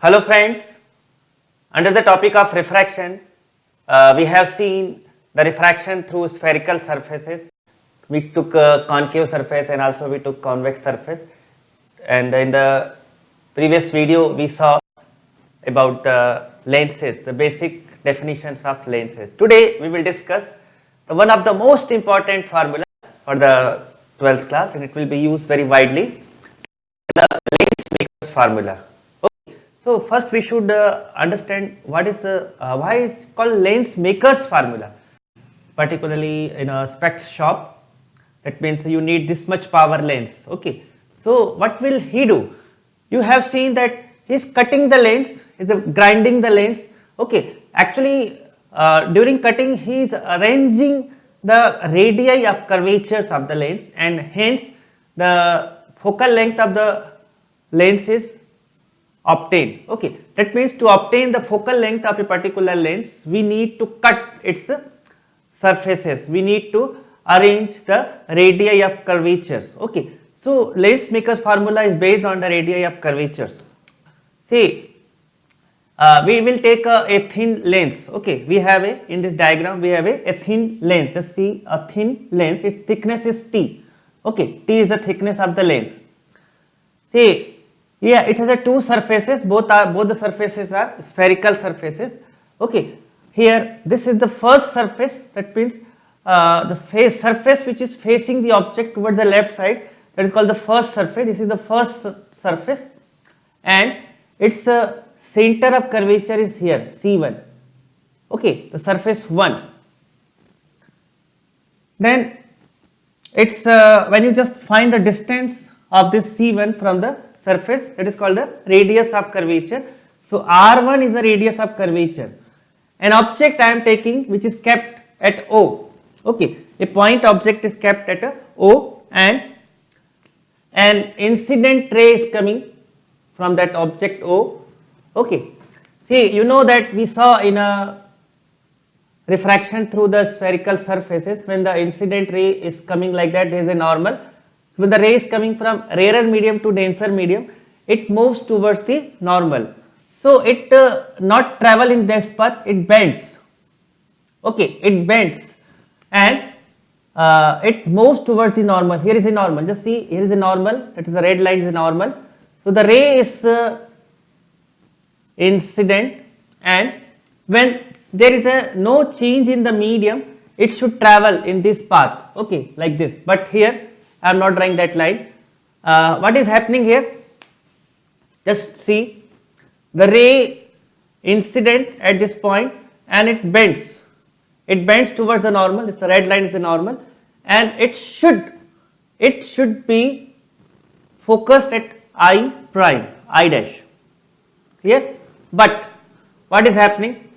Hello friends, under the topic of refraction, we have seen the refraction through spherical surfaces. We took a concave surface and also we took convex surface, and in the previous video we saw about the lenses, the basic definitions of lenses. Today we will discuss one of the most important formula for the 12th class, and it will be used very widely, the lens makers formula. So first we should understand what is the why is it called lens makers formula, particularly in a specs shop. That means you need this much power lens. Okay, so what will he do? You have seen that he is cutting the lens, he is grinding the lens. Okay, actually during cutting he is arranging the radii of curvatures of the lens, and hence the focal length of the lens is obtained. Okay, that means to obtain the focal length of a particular lens, we need to cut its surfaces, we need to arrange the radii of curvatures. Okay, so lens makers formula is based on the radii of curvatures. See, we will take a thin lens. Okay, we have in this diagram we have a thin lens. Just see a thin lens, its thickness is T. Okay, T is the thickness of the lens. See, yeah, it has two surfaces, both the surfaces are spherical surfaces. Okay, here this is the first surface, that means the surface which is facing the object towards the left side, that is called the first surface. This is the first surface, and its center of curvature is here, C1. Okay, the surface 1. Then it's when you just find the distance of this C1 from the surface, that is called the radius of curvature. So R1 is the radius of curvature. An object I am taking which is kept at O. Okay, a point object is kept at O, and an incident ray is coming from that object O. Okay, see, you know that we saw in a refraction through the spherical surfaces, when the incident ray is coming like that, there is a normal. So when the ray is coming from rarer medium to denser medium, it moves towards the normal. So it not travel in this path, it bends. Okay, it bends and it moves towards the normal. Here is a normal. Just see, here is a normal. That is the red line is a normal. So the ray is incident, and when there is no change in the medium, it should travel in this path. Okay, like this. But here I am not drawing that line. What is happening here? Just see, the ray incident at this point, and it bends. It bends towards the normal. This the red line is the normal, and it should be focused at I prime, I dash. Clear? But what is happening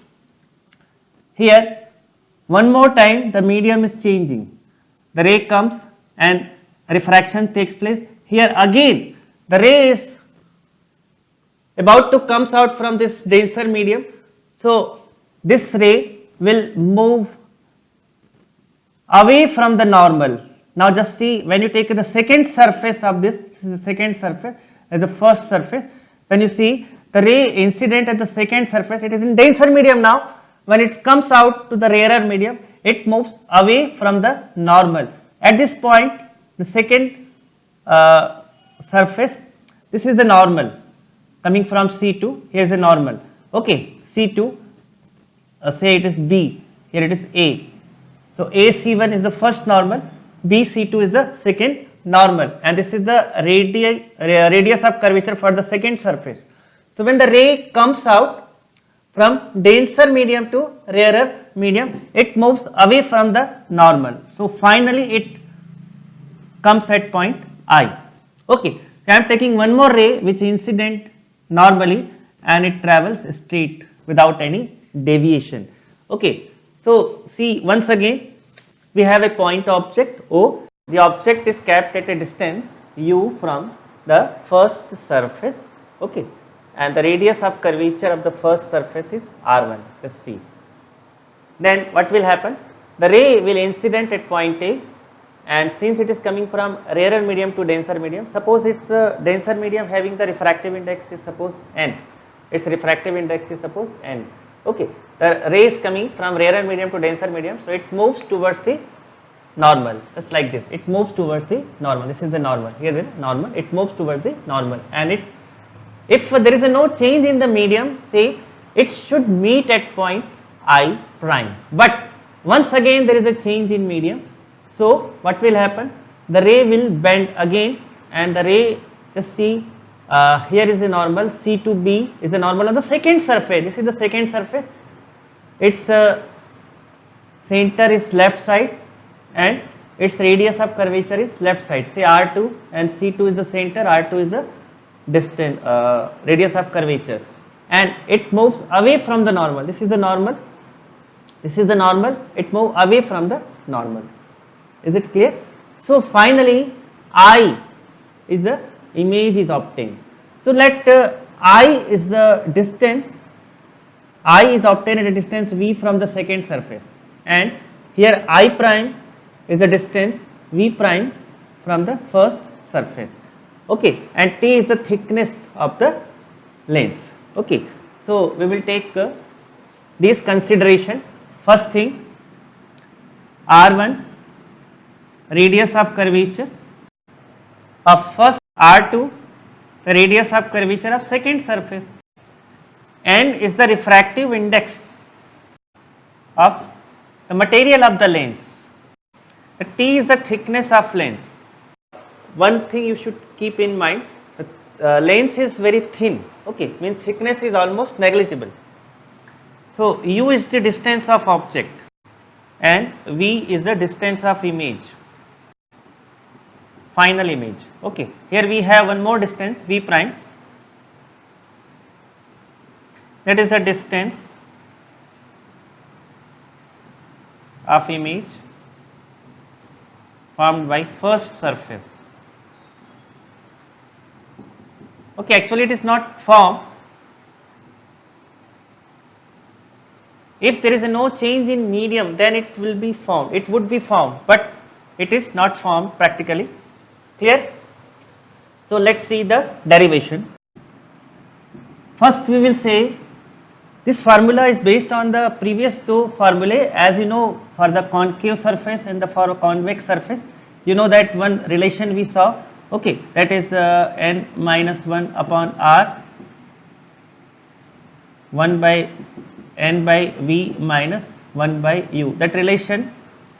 here? One more time, the medium is changing. The ray comes and refraction takes place. Here again the ray is about to comes out from this denser medium, so this ray will move away from the normal. Now just see, when you take the second surface of this is the second surface as the first surface, when you see the ray incident at the second surface, it is in denser medium now. When it comes out to the rarer medium, it moves away from the normal. At this point, the second surface, this is the normal coming from C2, here is the normal. Okay, C2, say it is B, here it is A. So AC1 is the first normal, BC2 is the second normal, and this is the radius of curvature for the second surface. So when the ray comes out from denser medium to rarer medium, it moves away from the normal. So finally it comes at point I. Okay, I am taking one more ray which incident normally, and it travels straight without any deviation. Okay, so see, once again we have a point object O. The object is kept at a distance U from the first surface. Okay, and the radius of curvature of the first surface is R1. Just see. Then what will happen? The ray will incident at point A, and since it is coming from rarer medium to denser medium, suppose it's a denser medium having the refractive index is suppose n. its refractive index is suppose n. Okay, the ray is coming from rarer medium to denser medium, so it moves towards the normal, just like this. It moves towards the normal. This is the normal. Here is the normal. It moves towards the normal, and it, if there is a no change in the medium, say it should meet at point I prime. But once again there is a change in medium. So what will happen? The ray will bend again, and the ray, just see, here is the normal. C to B is the normal on the second surface. This is the second surface. Its center is left side, and its radius of curvature is left side. Say R2, and C2 is the center, R2 is the distance, radius of curvature, and it moves away from the normal. This is the normal. This is the normal. It moves away from the normal. Is it clear? So finally, I is the image is obtained. So let I is the distance. I is obtained at a distance V from the second surface, and here I prime is the distance V prime from the first surface. Okay, and T is the thickness of the lens. Okay, so we will take these consideration. First thing, R1 radius of curvature of first, R2 the radius of curvature of second surface, N is the refractive index of the material of the lens, the T is the thickness of lens. One thing you should keep in mind, the lens is very thin, okay, means thickness is almost negligible. So U is the distance of object and V is the distance of image, final image. Okay, here we have one more distance, V prime, that is the distance of image formed by first surface. Okay, actually it is not formed. If there is no change in medium, then it will be formed, it would be formed, but it is not formed practically. Clear? So let us see the derivation. First we will say this formula is based on the previous two formulae. As you know, for the concave surface and the for convex surface, you know that one relation we saw, okay, that is n minus 1 upon r 1 by n by v minus 1 by u, that relation,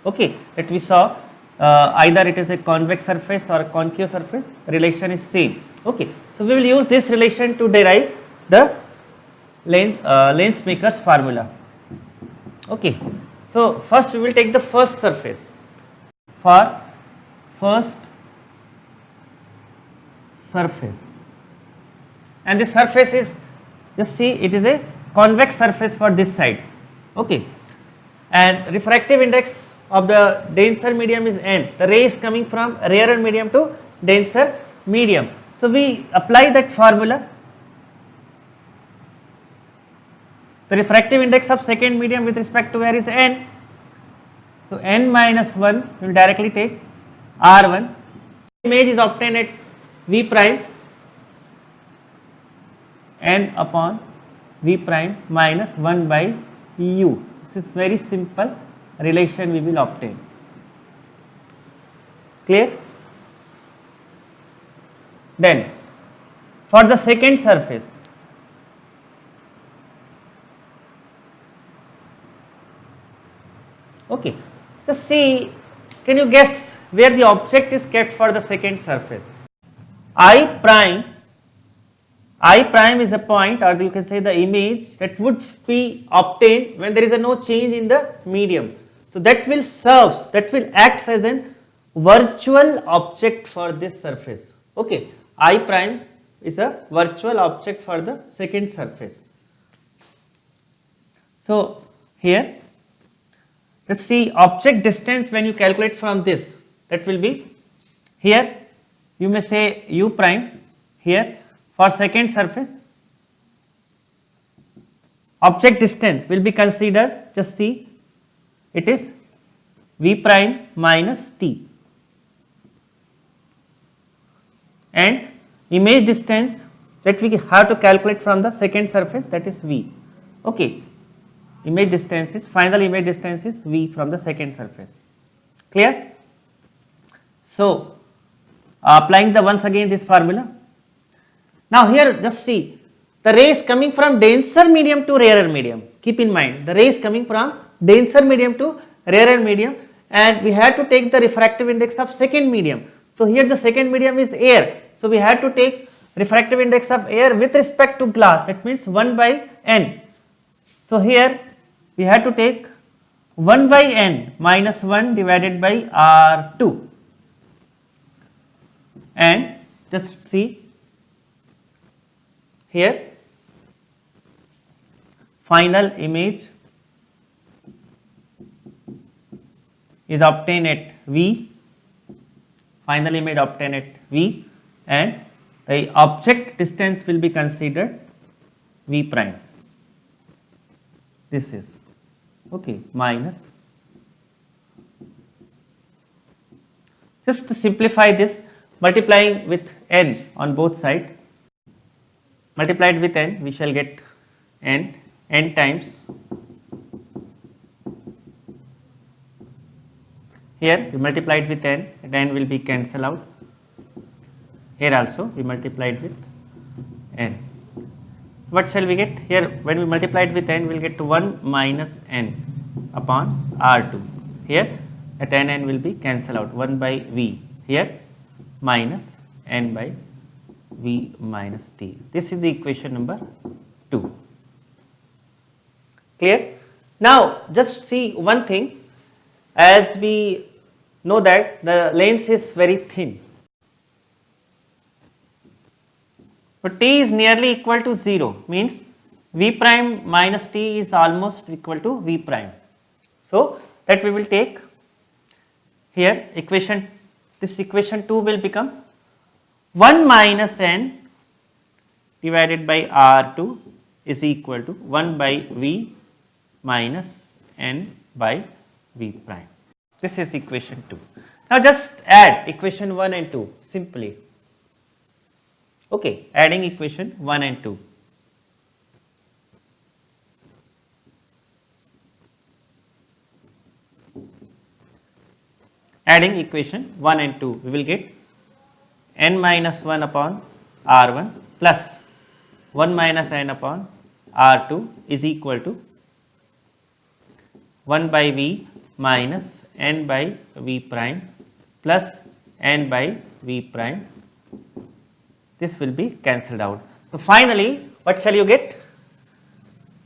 okay, that we saw, either it is a convex surface or a concave surface, relation is same. Okay, so we will use this relation to derive the lens maker's formula. Okay, so first we will take the first surface. For first surface, and this surface is, just see, it is a convex surface for this side. Okay, and refractive index of the denser medium is n. The ray is coming from rarer medium to denser medium. So we apply that formula. The refractive index of second medium with respect to where is n. So n minus 1 we will directly take R1. Image is obtained at V prime n upon V prime minus 1 by u. This is very simple relation we will obtain. Clear? Then for the second surface, okay, just see, can you guess where the object is kept for the second surface? I prime is a point, or you can say the image that would be obtained when there is no change in the medium. So that will serve, that will act as a virtual object for this surface. Okay, I prime is a virtual object for the second surface. So here, let's see, object distance when you calculate from this, that will be, here you may say u prime, here for second surface, object distance will be considered, just see, it is v prime minus t, and image distance, that we have to calculate from the second surface, that is V. Okay, image distance is, final image distance is V from the second surface. Clear? So, applying the once again this formula. Now here just see, the rays coming from denser medium to rarer medium. Keep in mind, the rays coming from denser medium to rarer medium, and we had to take the refractive index of second medium. So here the second medium is air. So we had to take refractive index of air with respect to glass, that means 1 by n. So here we had to take 1 by n minus 1 divided by R2, and just see here final image is obtained at V, final image obtained at V, and the object distance will be considered V prime. This is okay, minus, just to simplify this, multiplying with n on both sides, multiplied with n we shall get n times, here we multiplied with n, and n will be cancelled out, here also we multiplied with n. So what shall we get? Here when we multiplied with n we will get 1 minus n upon R2, here at n will be cancelled out, 1 by V, here minus n by V minus T. This is the equation number 2. Clear? Now just see one thing, as we know that the lens is very thin, but T is nearly equal to 0, means V prime minus T is almost equal to V prime. So that we will take here equation, this equation 2 will become 1 minus n divided by R2 is equal to 1 by V minus n by V prime. This is equation 2. Now just add equation 1 and 2 simply. Okay, adding equation 1 and 2. Adding equation 1 and 2, we will get n minus 1 upon R1 plus 1 minus n upon R2 is equal to 1 by V minus n by V prime plus n by V prime. This will be cancelled out. So finally, what shall you get?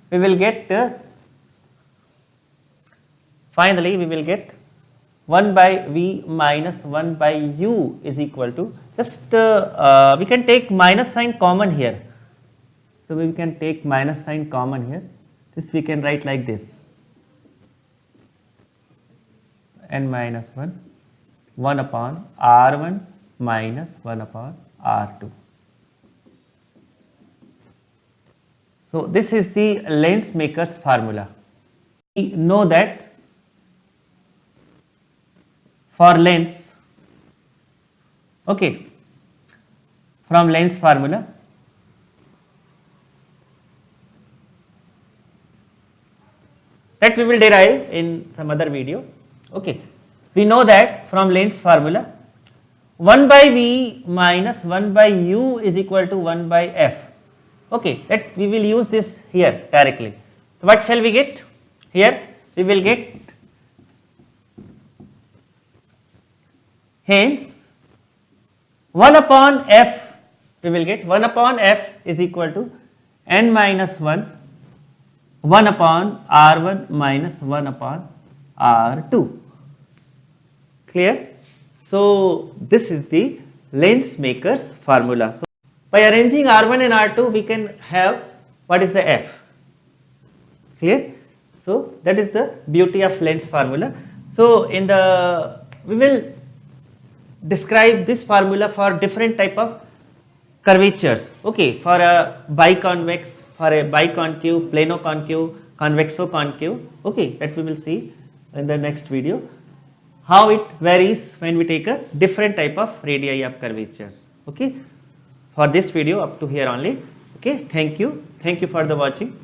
We will get finally we will get 1 by V minus 1 by U is equal to, just we can take minus sign common here. So we can take minus sign common here. This we can write like this, n minus 1, 1 upon R1 minus 1 upon R2. So this is the lens maker's formula. We know that for lens, okay, from lens formula, that we will derive in some other video. Okay, we know that from lens formula 1 by V minus 1 by U is equal to 1 by F. Okay, that we will use this here directly. So what shall we get? Here we will get, hence 1 upon F, we will get 1 upon F is equal to n minus 1, 1 upon R1 minus 1 upon R2. Clear? So this is the lens maker's formula. So by arranging R1 and R2 we can have what is the F. Clear? So that is the beauty of lens formula. So in the, we will describe this formula for different type of curvatures. Okay, for a biconvex, for a biconcave, plano-concave, convexo-concave. Okay, that we will see in the next video, how it varies when we take a different type of radii of curvatures. Okay. for this video up to here only. Okay, thank you for the watching.